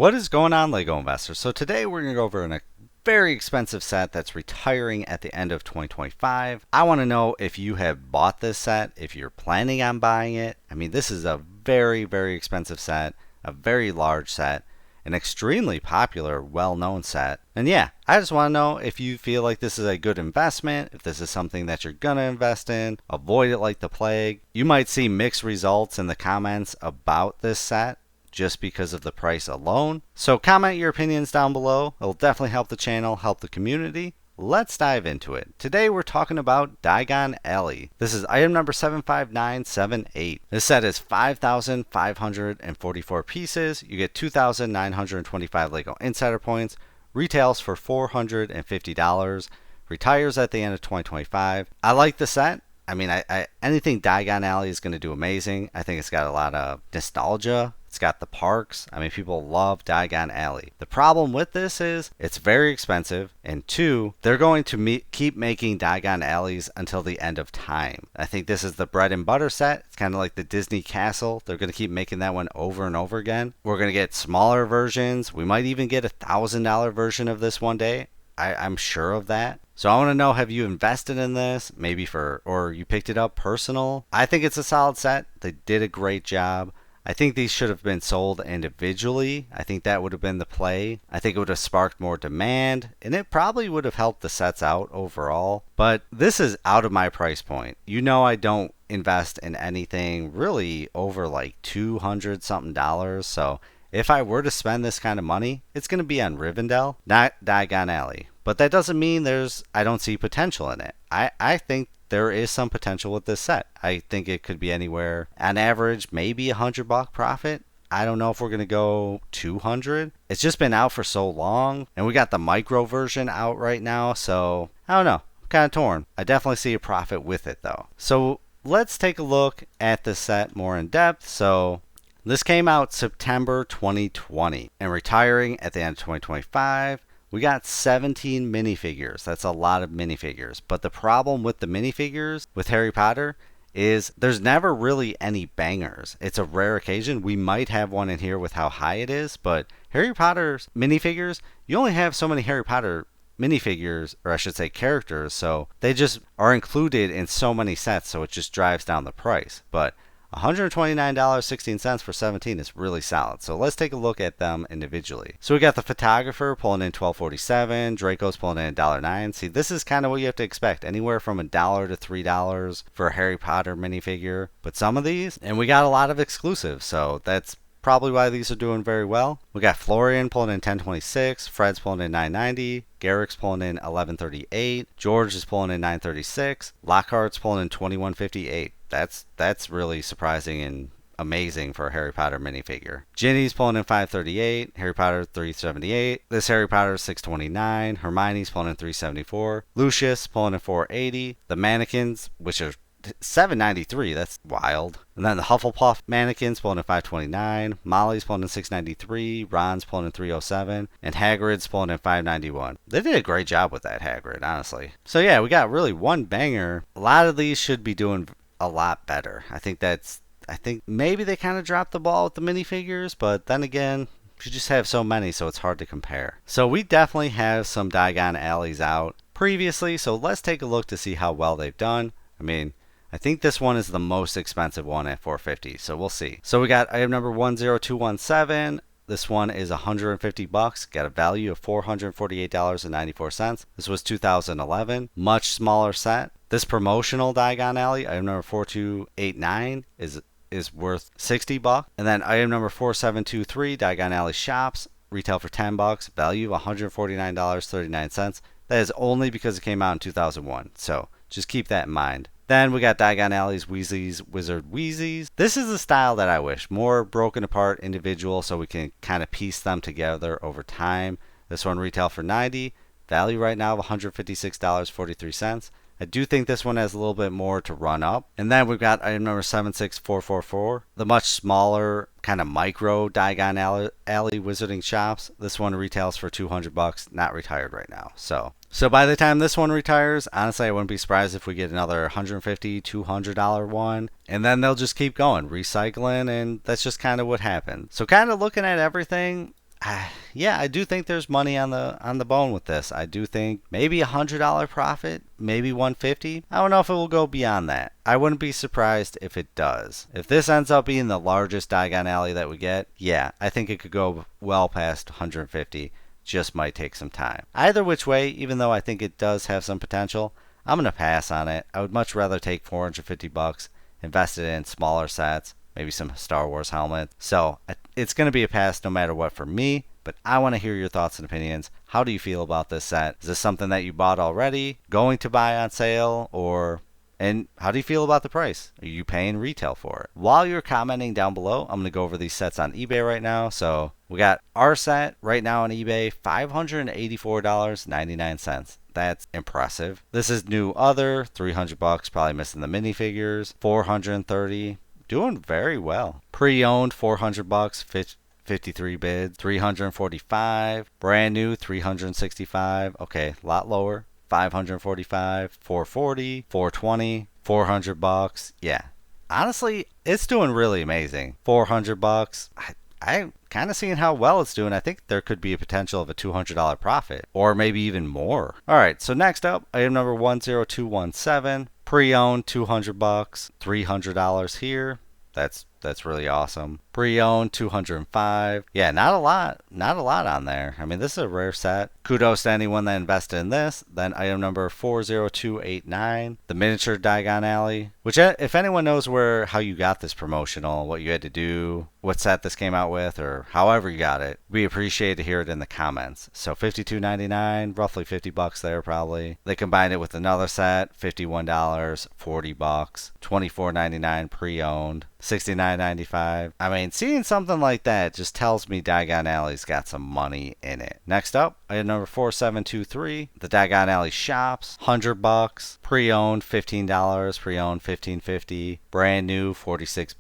What is going on, LEGO investors? So today we're going to go over a very expensive set that's retiring at the end of 2025. I want to know if you have bought this set, if you're planning on buying it. I mean, this is a very, very expensive set, a very large set, an extremely popular, well-known set. And yeah, I just want to know if you feel like this is a good investment, if this is something that you're going to invest in. Avoid it like the plague. You might see mixed results in the comments about this set just because of the price alone. So comment your opinions down below. It'll definitely help the channel, help the community. Let's dive into it. Today we're talking about Diagon Alley. This is item number 75978. This set is 5,544 pieces. You get 2,925 LEGO Insider points. Retails for $450. Retires at the end of 2025. I like the set. I mean, anything Diagon Alley is going to do amazing. I think it's got a lot of nostalgia. It's got the parks. I mean, people love Diagon Alley. The problem with this is it's very expensive, and two, they're going to keep making Diagon Alleys until the end of time. I think this is the bread and butter set. It's kind of like the Disney Castle. They're going to keep making that one over and over again. We're going to get smaller versions. We might even get $1,000 version of this one day. I'm sure of that. So I want to know, have you invested in this? Maybe or you picked it up personal? I think it's a solid set. They did a great job. I think these should have been sold individually. I think that would have been the play. I think it would have sparked more demand, and it probably would have helped the sets out overall. But this is out of my price point. You know, I don't invest in anything really over like $200 something. So if I were to spend this kind of money, it's going to be on Rivendell, not Diagon Alley. But that doesn't mean I don't see potential in it. I think there is some potential with this set. I think it could be anywhere, on average, maybe $100 profit. I don't know if we're going to go 200. It's just been out for so long, and we got the micro version out right now, so I don't know. I'm kind of torn. I definitely see a profit with it, though. So let's take a look at the set more in depth. So this came out September 2020 and retiring at the end of 2025. We got 17 minifigures. That's a lot of minifigures. But the problem with the minifigures with Harry Potter is there's never really any bangers. It's a rare occasion. We might have one in here with how high it is, but Harry Potter's minifigures, you only have so many Harry Potter minifigures, or I should say characters, so they just are included in so many sets, so it just drives down the price. But $129.16 for 17 is really solid. So let's take a look at them individually. So we got the photographer pulling in $12.47, Draco's pulling in $1.09. See, this is kind of what you have to expect, anywhere from $1 to $3 for a Harry Potter minifigure. But some of these, and we got a lot of exclusives, so that's probably why these are doing very well. We got Florian pulling in $10.26, Fred's pulling in $9.90, Garrick's pulling in $11.38, George is pulling in $9.36, Lockhart's pulling in $21.58. That's really surprising and amazing for a Harry Potter minifigure. Ginny's pulling in $5.38, Harry Potter $3.78, this Harry Potter $6.29, Hermione's pulling in $3.74, Lucius pulling in $4.80, the mannequins, which are $7.93, that's wild. And then the Hufflepuff mannequins pulling in $5.29, Molly's pulling in $6.93, Ron's pulling in $3.07, and Hagrid's pulling in $5.91. They did a great job with that Hagrid, honestly. So yeah, we got really one banger. A lot of these should be doing a lot better. I think maybe they kind of dropped the ball with the minifigures, but then again, you just have so many, so it's hard to compare. So we definitely have some Diagon Alleys out previously, so let's take a look to see how well they've done. I mean, I think this one is the most expensive one at $450, so we'll see. So we got item number 10217. This one is $150, got a value of $448.94. This was 2011, much smaller set. This promotional Diagon Alley, item number 4289, is worth $60. And then item number 4723, Diagon Alley Shops, retail for $10, value of $149.39. That is only because it came out in 2001, so just keep that in mind. Then we got Diagon Alley's Weasley's Wizard Wheezies. This is the style that I wish. More broken apart individual so we can kind of piece them together over time. This one retail for $90. Value right now of $156.43. I do think this one has a little bit more to run up. And then we've got item number 76444, the much smaller kind of micro Diagon Alley Wizarding Shops. This one retails for $200, not retired right now. So by the time this one retires, honestly, I wouldn't be surprised if we get another $150, $200 one. And then they'll just keep going, recycling, and that's just kind of what happened. So kind of looking at everything, Yeah, I do think there's money on the bone with this. I do think maybe $100 profit, maybe 150. I don't know if it will go beyond that. I wouldn't be surprised if it does. If this ends up being the largest Diagon Alley that we get, yeah, I think it could go well past 150. Just might take some time. Either which way, even though I think it does have some potential, I'm gonna pass on it. I would much rather take $450, invest it in smaller sets, maybe some Star Wars helmets. So it's going to be a pass no matter what for me, but I want to hear your thoughts and opinions. How do you feel about this set? Is this something that you bought already, going to buy on sale, and how do you feel about the price? Are you paying retail for it? While you're commenting down below, I'm going to go over these sets on eBay right now. So we got our set right now on eBay, $584.99. That's impressive. This is new other, $300, probably missing the minifigures, $430. Doing very well. Pre-owned, $400, 53 bids, 345. Brand new, 365. Okay, a lot lower. 545, 440, 420, $400. Yeah. Honestly, it's doing really amazing. $400. I'm kind of seeing how well it's doing. I think there could be a potential of a $200 profit, or maybe even more. All right, so next up, item number 10217. Pre-owned, $200, $300 here. That's really awesome. Pre-owned, 205. Yeah, not a lot on there. I mean, this is a rare set. Kudos to anyone that invested in this. Then item number 40289, the miniature Diagon Alley, which if anyone knows how you got this promotional, what you had to do, what set this came out with, or however you got it, we appreciate to hear it in the comments. So $52.99, roughly $50 there probably. They combined it with another set, $51, $40, $24.99 pre-owned, $69.95. I mean, seeing something like that just tells me Diagon Alley's got some money in it. Next up, item number 4723, the Diagon Alley shops, $100, pre-owned $15, pre-owned $15.50, brand new $46,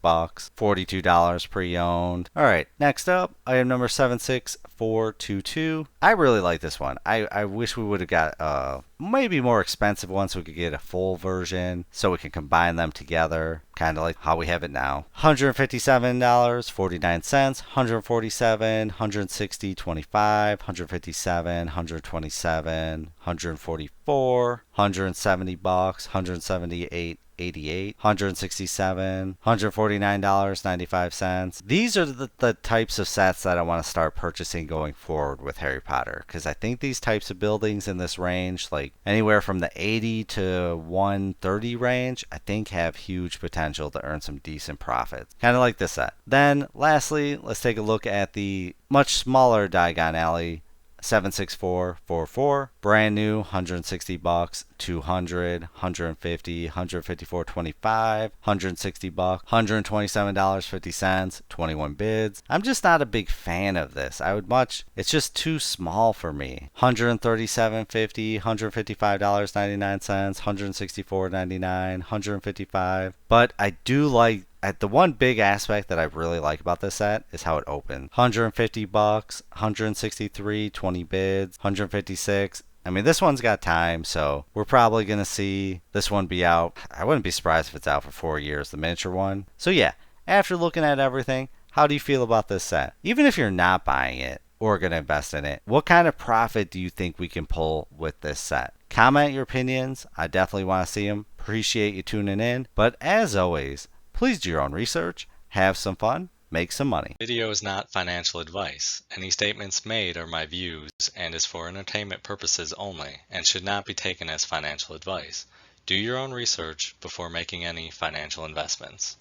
$42 pre-owned. All right, next up, item number 76422. I really like this one. I wish we would have got maybe more expensive one so we could get a full version so we can combine them together, kind of like how we have it now. $157.49, $147, $160.25, $157, $127, $144, $170, $178.88, $167, $149.95. These are the types of sets that I want to start purchasing going forward with Harry Potter, because I think these types of buildings in this range, like anywhere from the 80 to 130 range, I think have huge potential to earn some decent profits. Kind of like this set. Then lastly, let's take a look at the much smaller Diagon Alley 76444, brand new, $160, 200, 150, 154.25, $160, $127.50, 21 bids. I'm just not a big fan of this. It's just too small for me. $137.50, $155.99, $164.99, 155. But I do like the one big aspect that I really like about this set is how it opens. $150, $163, 20 bids, $156. I mean, this one's got time, so we're probably going to see this one be out. I wouldn't be surprised if it's out for 4 years, the miniature one. So yeah, after looking at everything, how do you feel about this set? Even if you're not buying it or going to invest in it, what kind of profit do you think we can pull with this set? Comment your opinions. I definitely want to see them. Appreciate you tuning in. But as always, please do your own research, have some fun, make some money. Video is not financial advice. Any statements made are my views and is for entertainment purposes only and should not be taken as financial advice. Do your own research before making any financial investments.